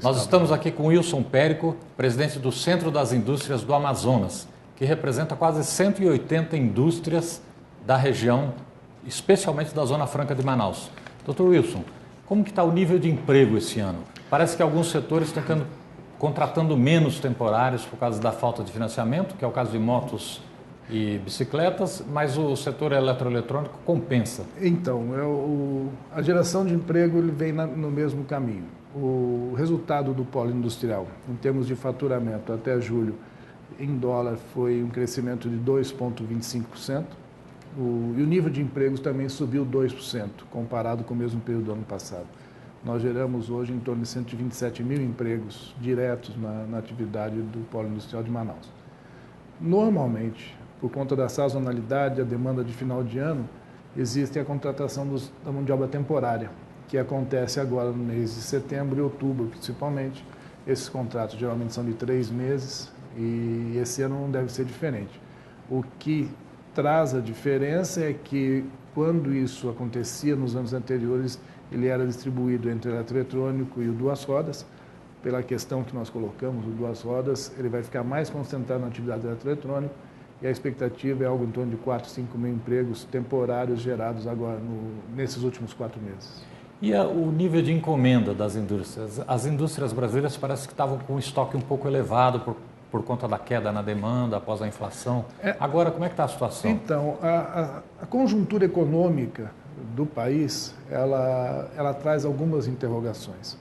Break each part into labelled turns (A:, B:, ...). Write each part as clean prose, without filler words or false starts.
A: Nós estamos aqui com Wilson Périco, presidente do Centro das Indústrias do Amazonas, que representa quase 180 indústrias da região, especialmente da Zona Franca de Manaus. Dr. Wilson, como que está o nível de emprego esse ano? Parece que alguns setores estão contratando menos temporários por causa da falta de financiamento, que é o caso de motos e bicicletas, mas o setor eletroeletrônico compensa.
B: Então, a geração de emprego ele vem no mesmo caminho. O resultado do polo industrial, em termos de faturamento até julho, em dólar, foi um crescimento de 2,25%. E o nível de empregos também subiu 2%, comparado com o mesmo período do ano passado. Nós geramos hoje em torno de 127 mil empregos diretos na atividade do polo industrial de Manaus. Normalmente, por conta da sazonalidade, a demanda de final de ano, existe a contratação da mão de obra temporária, que acontece agora no mês de setembro e outubro, principalmente. Esses contratos geralmente são de 3 meses e esse ano não deve ser diferente. O que traz a diferença é que, quando isso acontecia nos anos anteriores, ele era distribuído entre o eletroeletrônico e o duas rodas. Pela questão que nós colocamos, o duas rodas, ele vai ficar mais concentrado na atividade do eletroeletrônico e a expectativa é algo em torno de 4, 5 mil empregos temporários gerados agora nesses últimos 4 meses.
A: E o nível de encomenda das indústrias? As indústrias brasileiras parece que estavam com um estoque um pouco elevado por conta da queda na demanda após a inflação. Agora, como é que está a situação?
B: Então, a conjuntura econômica do país, ela traz algumas interrogações.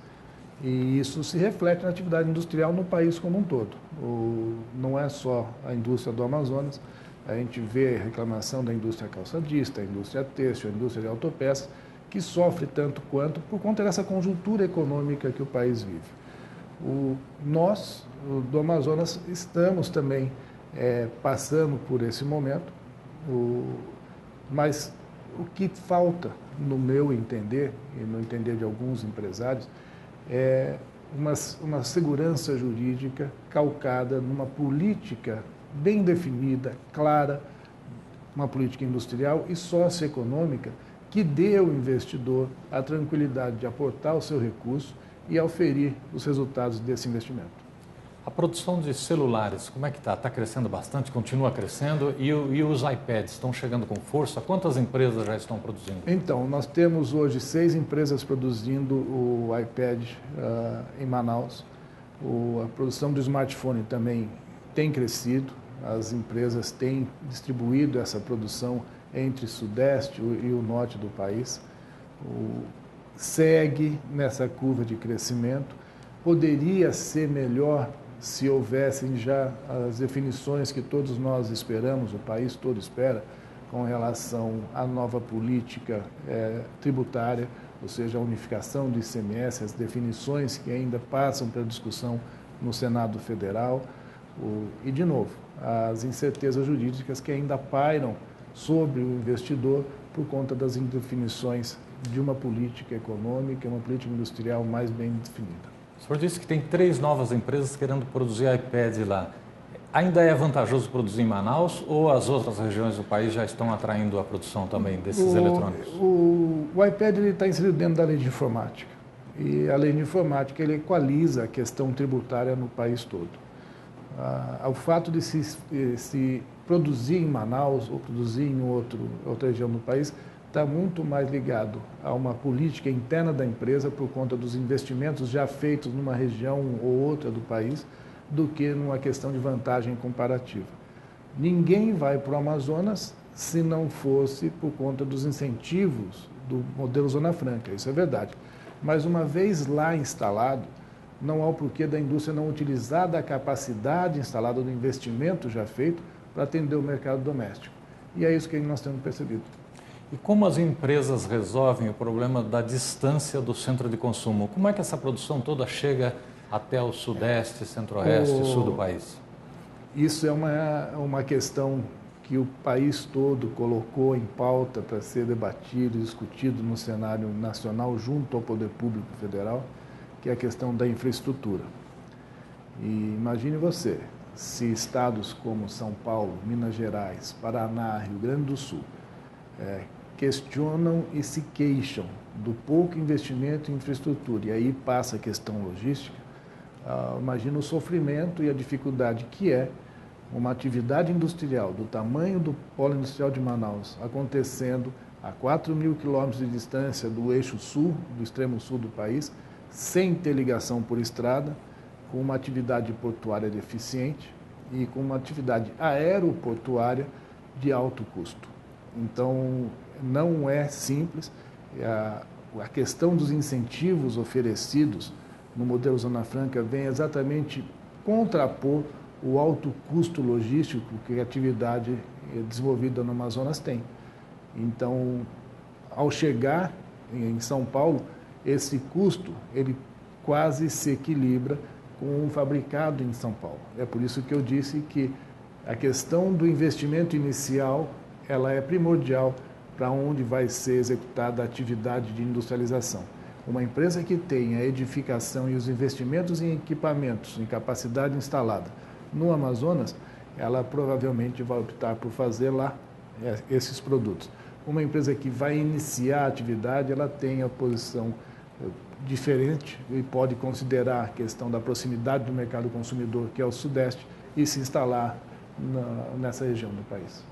B: E isso se reflete na atividade industrial no país como um todo. Não é só a indústria do Amazonas, a gente vê a reclamação da indústria calçadista, a indústria têxtil, a indústria de autopeças, que sofre tanto quanto por conta dessa conjuntura econômica que o país vive. Nós, do Amazonas, estamos também passando por esse momento, mas o que falta, no meu entender, e no entender de alguns empresários, é uma segurança jurídica calcada numa política bem definida, clara, uma política industrial e socioeconômica que dê ao investidor a tranquilidade de aportar o seu recurso e auferir os resultados desse investimento.
A: A produção de celulares, como é que está? Está crescendo bastante, continua crescendo e os iPads estão chegando com força? Quantas empresas já estão produzindo?
B: Então, nós temos hoje 6 empresas produzindo o iPad em Manaus. A produção do smartphone também tem crescido, as empresas têm distribuído essa produção entre o sudeste e o norte do país. Segue nessa curva de crescimento. Poderia ser melhor se houvessem já as definições que todos nós esperamos, o país todo espera, com relação à nova política tributária, ou seja, a unificação do ICMS, as definições que ainda passam pela discussão no Senado Federal. E, de novo, as incertezas jurídicas que ainda pairam sobre o investidor por conta das indefinições de uma política econômica, uma política industrial mais bem definida.
A: O senhor disse que tem 3 novas empresas querendo produzir iPad lá. Ainda é vantajoso produzir em Manaus ou as outras regiões do país já estão atraindo a produção também desses eletrônicos?
B: O iPad está inserido dentro da lei de informática. E a lei de informática ele equaliza a questão tributária no país todo. O fato de se produzir em Manaus ou produzir em outra região do país está muito mais ligado a uma política interna da empresa por conta dos investimentos já feitos numa região ou outra do país do que numa questão de vantagem comparativa. Ninguém vai para o Amazonas se não fosse por conta dos incentivos do modelo Zona Franca, isso é verdade. Mas uma vez lá instalado, não há o porquê da indústria não utilizar da capacidade instalada do investimento já feito para atender o mercado doméstico. E é isso que nós temos percebido.
A: E como as empresas resolvem o problema da distância do centro de consumo? Como é que essa produção toda chega até o sudeste, centro-oeste e sul do país?
B: Isso é uma questão que o país todo colocou em pauta para ser debatido e discutido no cenário nacional junto ao Poder Público Federal, que é a questão da infraestrutura. E imagine você, se estados como São Paulo, Minas Gerais, Paraná, Rio Grande do Sul questionam e se queixam do pouco investimento em infraestrutura. E aí passa a questão logística. Imagina o sofrimento e a dificuldade que é uma atividade industrial do tamanho do polo industrial de Manaus acontecendo a 4.000 quilômetros de distância do eixo sul, do extremo sul do país, sem ter ligação por estrada, com uma atividade portuária deficiente e com uma atividade aeroportuária de alto custo. Então, não é simples. A questão dos incentivos oferecidos no modelo Zona Franca vem exatamente contrapor o alto custo logístico que a atividade desenvolvida no Amazonas tem. Então, ao chegar em São Paulo, esse custo ele quase se equilibra com o fabricado em São Paulo. É por isso que eu disse que a questão do investimento inicial ela é primordial para onde vai ser executada a atividade de industrialização. Uma empresa que tem a edificação e os investimentos em equipamentos, em capacidade instalada no Amazonas, ela provavelmente vai optar por fazer lá esses produtos. Uma empresa que vai iniciar a atividade, ela tem a posição diferente e pode considerar a questão da proximidade do mercado consumidor, que é o Sudeste, e se instalar nessa região do país.